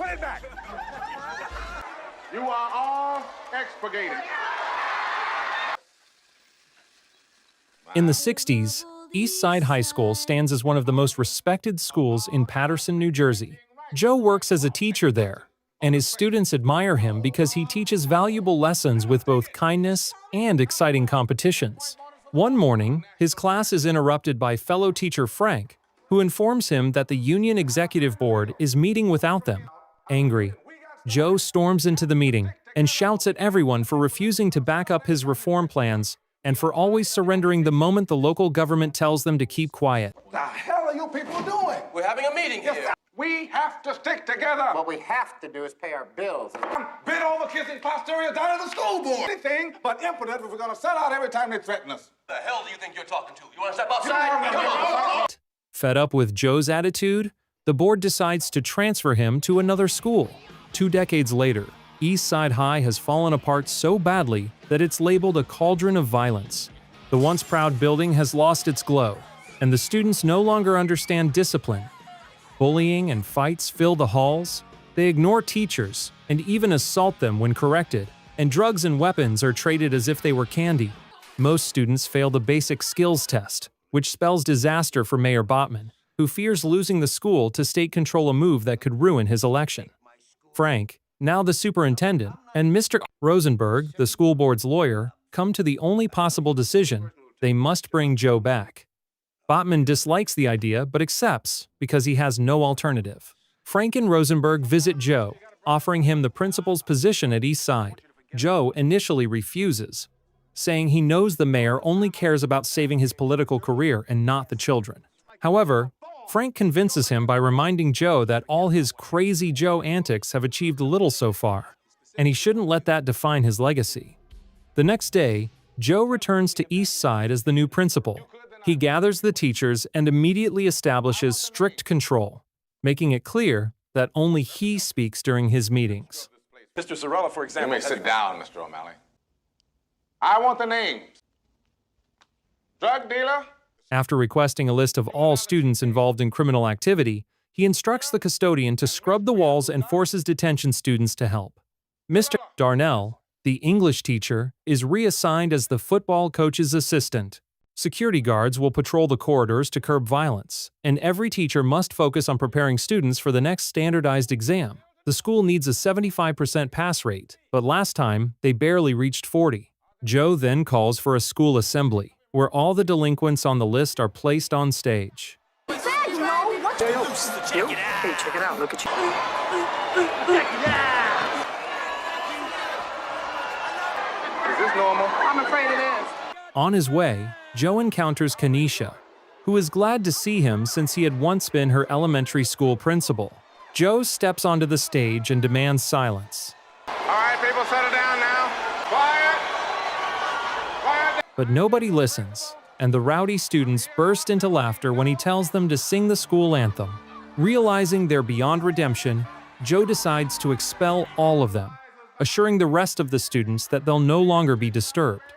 Put it back. You are all expurgated. In the 60s, East Side High School stands as one of the most respected schools in Paterson, New Jersey. Joe works as a teacher there, and his students admire him because he teaches valuable lessons with both kindness and exciting competitions. One morning, his class is interrupted by fellow teacher Frank, who informs him that the union executive board is meeting without them. Angry, Joe storms into the meeting and shouts at everyone for refusing to back up his reform plans and for always surrendering the moment the local government tells them to keep quiet. What the hell are you people doing? We're having a meeting here. We have to stick together. What we have to do is pay our bills. Bend over kissing posterior down at the school board. Anything but impotent if we're going to sell out every time they threaten us. The hell do you think you're talking to? You want to step outside? Come on. Fed up with Joe's attitude, the board decides to transfer him to another school. 2 decades later, East Side High has fallen apart so badly that it's labeled a cauldron of violence. The once proud building has lost its glow, and the students no longer understand discipline. Bullying and fights fill the halls, they ignore teachers and even assault them when corrected, and drugs and weapons are traded as if they were candy. Most students fail the basic skills test, which spells disaster for Mayor Botman, who fears losing the school to state control, a move that could ruin his election. Frank, now the superintendent, and Mr. Rosenberg, the school board's lawyer, come to the only possible decision: they must bring Joe back. Botman dislikes the idea but accepts because he has no alternative. Frank and Rosenberg visit Joe, offering him the principal's position at East Side. Joe initially refuses, saying he knows the mayor only cares about saving his political career and not the children. However, Frank convinces him by reminding Joe that all his crazy Joe antics have achieved little so far, and he shouldn't let that define his legacy. The next day, Joe returns to East Side as the new principal. He gathers the teachers and immediately establishes strict control, making it clear that only he speaks during his meetings. Mr. Zarella, for example. You may sit down, Mr. O'Malley. I want the names. Drug dealer. After requesting a list of all students involved in criminal activity, he instructs the custodian to scrub the walls and forces detention students to help. Mr. Darnell, the English teacher, is reassigned as the football coach's assistant. Security guards will patrol the corridors to curb violence, and every teacher must focus on preparing students for the next standardized exam. The school needs a 75% pass rate, but last time they barely reached 40. Joe then calls for a school assembly, where all the delinquents on the list are placed on stage. Hey, check it out. Look at you. Is this normal? I'm afraid it is. On his way, Joe encounters Kanisha, who is glad to see him since he had once been her elementary school principal. Joe steps onto the stage and demands silence. All right, people, settle down now. Quiet. Quiet. But nobody listens, and the rowdy students burst into laughter when he tells them to sing the school anthem. Realizing they're beyond redemption, Joe decides to expel all of them, assuring the rest of the students that they'll no longer be disturbed.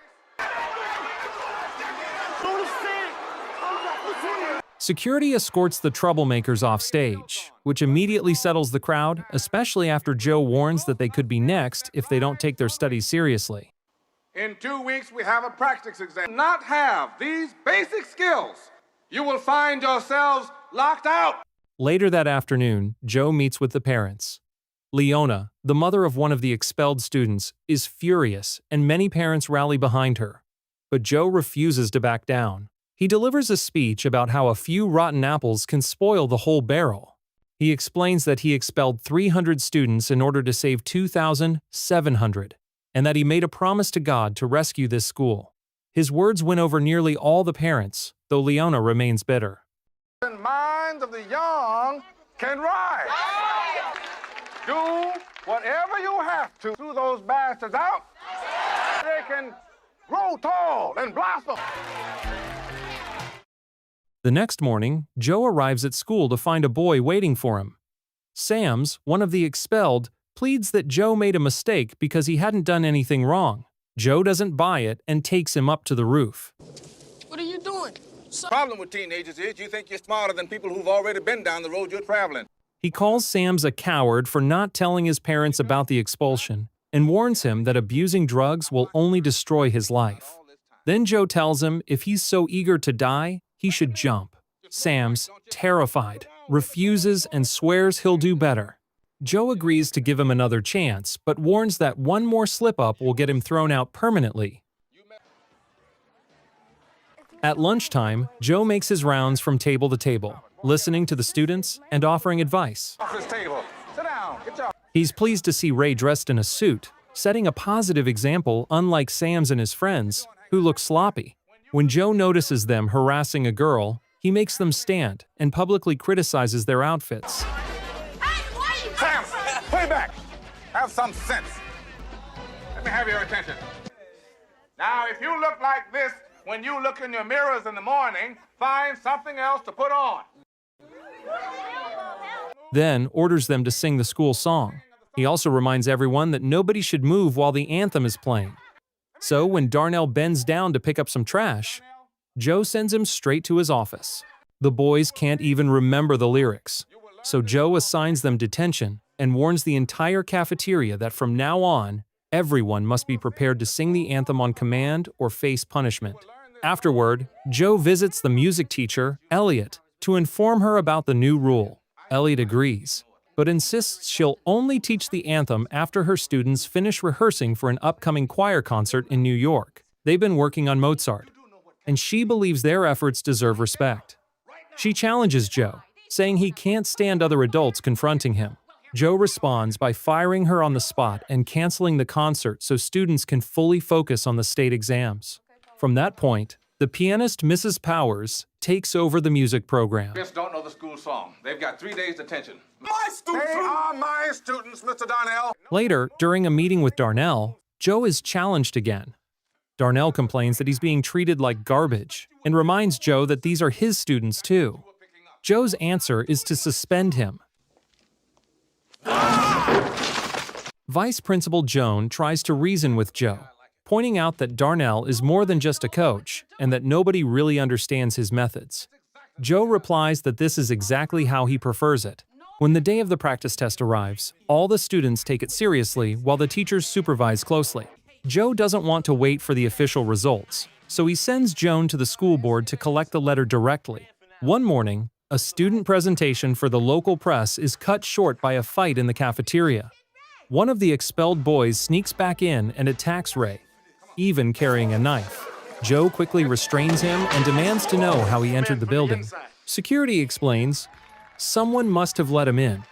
Security escorts the troublemakers off stage, which immediately settles the crowd, especially after Joe warns that they could be next if they don't take their studies seriously. In 2 weeks, we have a practice exam. Not have these basic skills, you will find yourselves locked out. Later that afternoon, Joe meets with the parents. Leona, the mother of one of the expelled students, is furious, and many parents rally behind her. But Joe refuses to back down. He delivers a speech about how a few rotten apples can spoil the whole barrel. He explains that he expelled 300 students in order to save 2,700, and that he made a promise to God to rescue this school. His words win over nearly all the parents, though Leona remains bitter. The minds of the young can rise. Do whatever you have to those bastards out. They can grow tall and blossom. The next morning, Joe arrives at school to find a boy waiting for him. Sams, one of the expelled, pleads that Joe made a mistake because he hadn't done anything wrong. Joe doesn't buy it and takes him up to the roof. What are you doing? The problem with teenagers is you think you're smarter than people who've already been down the road you're traveling. He calls Sam's a coward for not telling his parents about the expulsion and warns him that abusing drugs will only destroy his life. Then Joe tells him if he's so eager to die, he should jump. Sam's, terrified, refuses and swears he'll do better. Joe agrees to give him another chance, but warns that one more slip-up will get him thrown out permanently. At lunchtime, Joe makes his rounds from table to table, listening to the students and offering advice. Office table. Sit down. Get your... He's pleased to see Ray dressed in a suit, setting a positive example unlike Sam's and his friends, who look sloppy. When Joe notices them harassing a girl, he makes them stand and publicly criticizes their outfits. Sam, put it back. Have some sense. Let me have your attention. Now, if you look like this when you look in your mirrors in the morning, find something else to put on. Then orders them to sing the school song. He also reminds everyone that nobody should move while the anthem is playing. So when Darnell bends down to pick up some trash, Joe sends him straight to his office. The boys can't even remember the lyrics, so Joe assigns them detention and warns the entire cafeteria that from now on, everyone must be prepared to sing the anthem on command or face punishment. Afterward, Joe visits the music teacher, Elliot, to inform her about the new rule. Elliot agrees, but insists she'll only teach the anthem after her students finish rehearsing for an upcoming choir concert in New York. They've been working on Mozart, and she believes their efforts deserve respect. She challenges Joe, saying he can't stand other adults confronting him. Joe responds by firing her on the spot and canceling the concert so students can fully focus on the state exams. From that point, the pianist Mrs. Powers takes over the music program. Just don't know the school song. They've got 3 days detention. My students! They are my students, Mr. Darnell. Later, during a meeting with Darnell, Joe is challenged again. Darnell complains that he's being treated like garbage and reminds Joe that these are his students too. Joe's answer is to suspend him. Vice Principal Joan tries to reason with Joe, pointing out that Darnell is more than just a coach and that nobody really understands his methods. Joe replies that this is exactly how he prefers it. When the day of the practice test arrives, all the students take it seriously while the teachers supervise closely. Joe doesn't want to wait for the official results, so he sends Joan to the school board to collect the letter directly. One morning, a student presentation for the local press is cut short by a fight in the cafeteria. One of the expelled boys sneaks back in and attacks Ray, even carrying a knife. Joe quickly restrains him and demands to know how he entered the building. Security explains, someone must have let him in.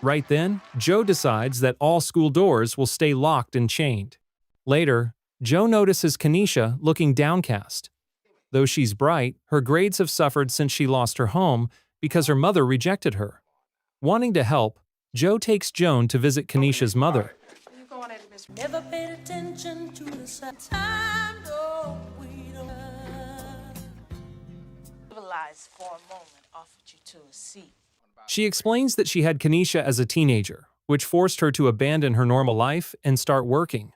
Right then, Joe decides that all school doors will stay locked and chained. Later, Joe notices Kenesha looking downcast. Though she's bright, her grades have suffered since she lost her home because her mother rejected her. Wanting to help, Joe takes Joan to visit Kenesha's mother. Never paid attention to the time, no, we don't civilize for a moment, offered you to a seat. She explains that she had Kenesha as a teenager, which forced her to abandon her normal life and start working.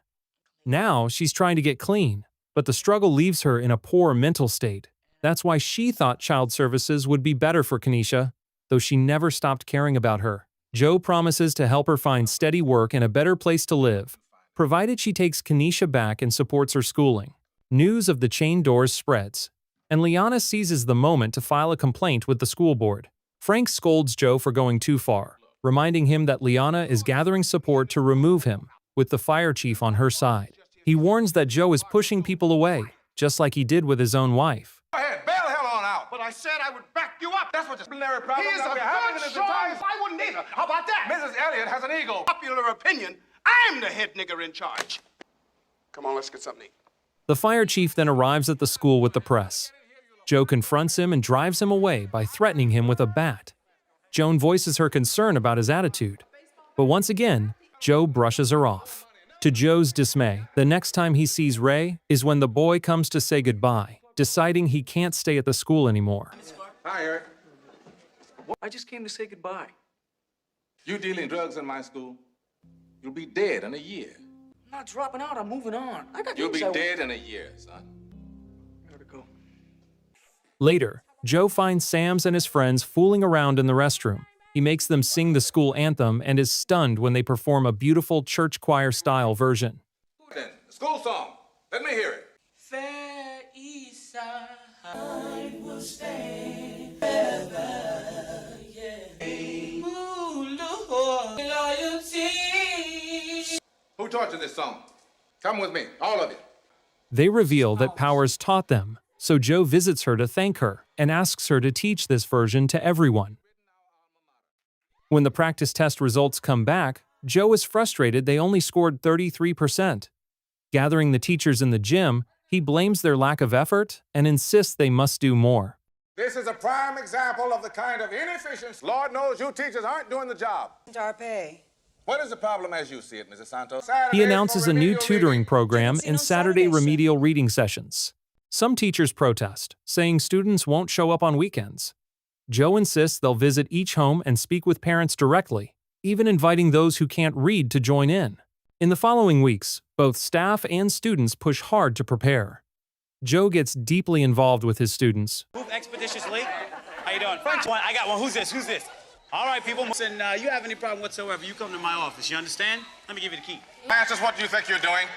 Now she's trying to get clean, but the struggle leaves her in a poor mental state. That's why she thought child services would be better for Kenesha, though she never stopped caring about her. Joe promises to help her find steady work and a better place to live, provided she takes Kenesha back and supports her schooling. News of the chained doors spreads, and Liana seizes the moment to file a complaint with the school board. Frank scolds Joe for going too far, reminding him that Liana is gathering support to remove him, with the fire chief on her side. He warns that Joe is pushing people away, just like he did with his own wife. Go ahead, bail the hell on out. But I said I would back you up. That's what the disciplinary problem He is that a we're having in good this choice. entire... I wouldn't either. How about that? Mrs. Elliott has an ego. Popular opinion, I'm the head nigger in charge. Come on, let's get something to eat. The fire chief then arrives at the school with the press. Joe confronts him and drives him away by threatening him with a bat. Joan voices her concern about his attitude, but once again, Joe brushes her off. To Joe's dismay, the next time he sees Ray is when the boy comes to say goodbye, deciding he can't stay at the school anymore. Hi, Eric. I just came to say goodbye. You dealing drugs in my school? You'll be dead in a year. I'm not dropping out. I'm moving on. I got You'll be things I dead in a year, son. gotta go. Later, Joe finds Sam's and his friends fooling around in the restroom. He makes them sing the school anthem and is stunned when they perform a beautiful church choir-style version. Then, the school song. Let me hear it. Fair East Side will stand forever, yeah. Ooh, Lord, loyalty. Who taught you this song? Come with me, all of you. They reveal that Powers taught them, so Joe visits her to thank her and asks her to teach this version to everyone. When the practice test results come back, Joe is frustrated they only scored 33%. Gathering the teachers in the gym, he blames their lack of effort and insists they must do more. This is a prime example of the kind of inefficiency. Lord knows you teachers aren't doing the job. Our pay. What is the problem as you see it, Mrs. Santos? He announces a new tutoring program and Saturday remedial reading sessions. Some teachers protest, saying students won't show up on weekends. Joe insists they'll visit each home and speak with parents directly, even inviting those who can't read to join in. In the following weeks, both staff and students push hard to prepare. Joe gets deeply involved with his students. Move expeditiously. How you doing? I got one. Who's this? Who's this? All right, people. Listen, you have any problem whatsoever, you come to my office. You understand? Let me give you the key. Masters, what do you think you're doing?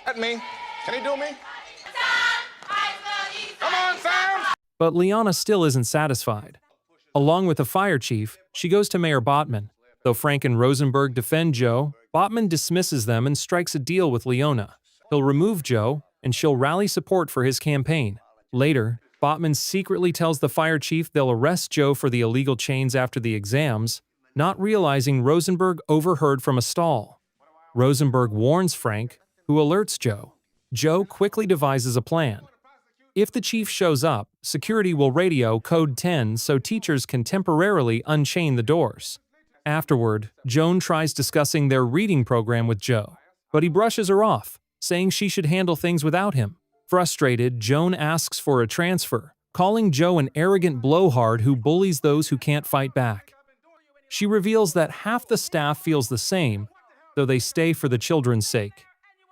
Let me. Can he do me? Come on, Sam! But Liana still isn't satisfied. Along with the fire chief, she goes to Mayor Botman. Though Frank and Rosenberg defend Joe, Botman dismisses them and strikes a deal with Leona. He'll remove Joe, and she'll rally support for his campaign. Later, Botman secretly tells the fire chief they'll arrest Joe for the illegal chains after the exams, not realizing Rosenberg overheard from a stall. Rosenberg warns Frank, who alerts Joe. Joe quickly devises a plan. If the chief shows up, security will radio Code 10 so teachers can temporarily unchain the doors. Afterward, Joan tries discussing their reading program with Joe, but he brushes her off, saying she should handle things without him. Frustrated, Joan asks for a transfer, calling Joe an arrogant blowhard who bullies those who can't fight back. She reveals that half the staff feels the same, though they stay for the children's sake.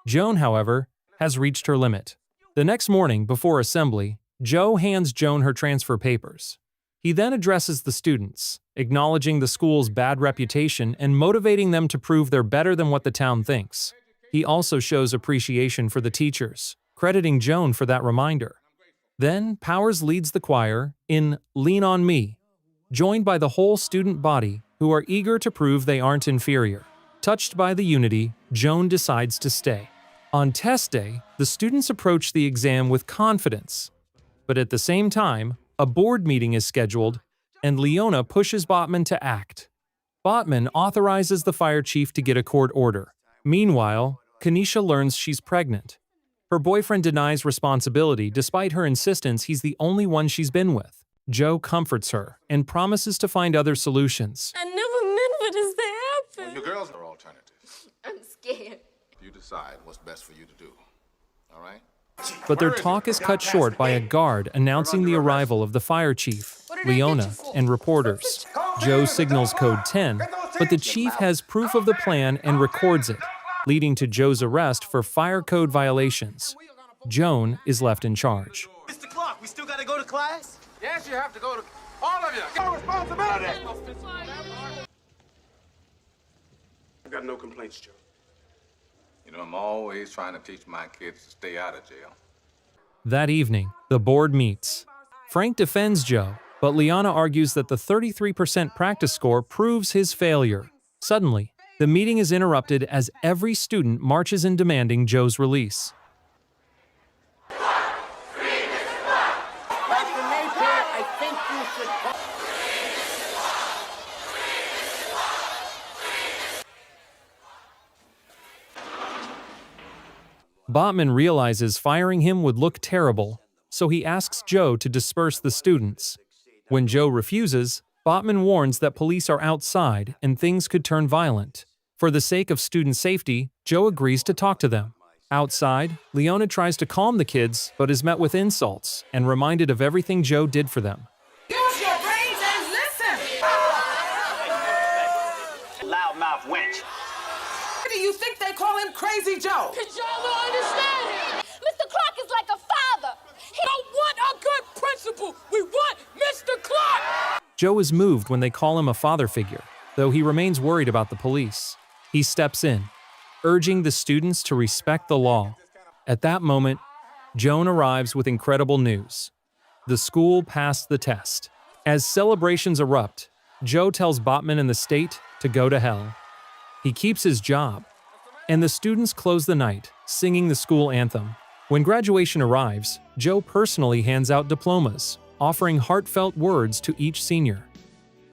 Joan, however, has reached her limit. The next morning, before assembly, Joe hands Joan her transfer papers. He then addresses the students, acknowledging the school's bad reputation and motivating them to prove they're better than what the town thinks. He also shows appreciation for the teachers, crediting Joan for that reminder. Then, Powers leads the choir in Lean on Me, joined by the whole student body who are eager to prove they aren't inferior. Touched by the unity, Joan decides to stay. On test day, the students approach the exam with confidence. But at the same time, a board meeting is scheduled, and Leona pushes Botman to act. Botman authorizes the fire chief to get a court order. Meanwhile, Kanisha learns she's pregnant. Her boyfriend denies responsibility despite her insistence he's the only one she's been with. Joe comforts her and promises to find other solutions. I never meant for this to happen. You girls are alternatives. I'm scared. You decide what's best for you to do. All right? But their talk is cut short by a guard announcing the arrival of the fire chief, Leona, and reporters. Joe signals Code 10, but the chief has proof of the plan and records it, leading to Joe's arrest for fire code violations. Joan is left in charge. Mr. Clark, we still gotta go to class? Yes, you have to go to all of you. Your responsibility. I've got no complaints, Joe. You know, I'm always trying to teach my kids to stay out of jail. That evening, the board meets. Frank defends Joe, but Liana argues that the 33% practice score proves his failure. Suddenly, the meeting is interrupted as every student marches in demanding Joe's release. Botman realizes firing him would look terrible, so he asks Joe to disperse the students. When Joe refuses, Botman warns that police are outside and things could turn violent. For the sake of student safety, Joe agrees to talk to them. Outside, Leona tries to calm the kids, but is met with insults and reminded of everything Joe did for them. Use your brains and listen! Loudmouth wench. Why do you think they call him Crazy Joe? Cause y'all don't understand him. Mr. Clark is like a father. He don't want a good principal. We want Mr. Clark. Joe is moved when they call him a father figure, though he remains worried about the police. He steps in, urging the students to respect the law. At that moment, Joan arrives with incredible news. The school passed the test. As celebrations erupt, Joe tells Botman and the state to go to hell. He keeps his job, and the students close the night, singing the school anthem. When graduation arrives, Joe personally hands out diplomas, offering heartfelt words to each senior.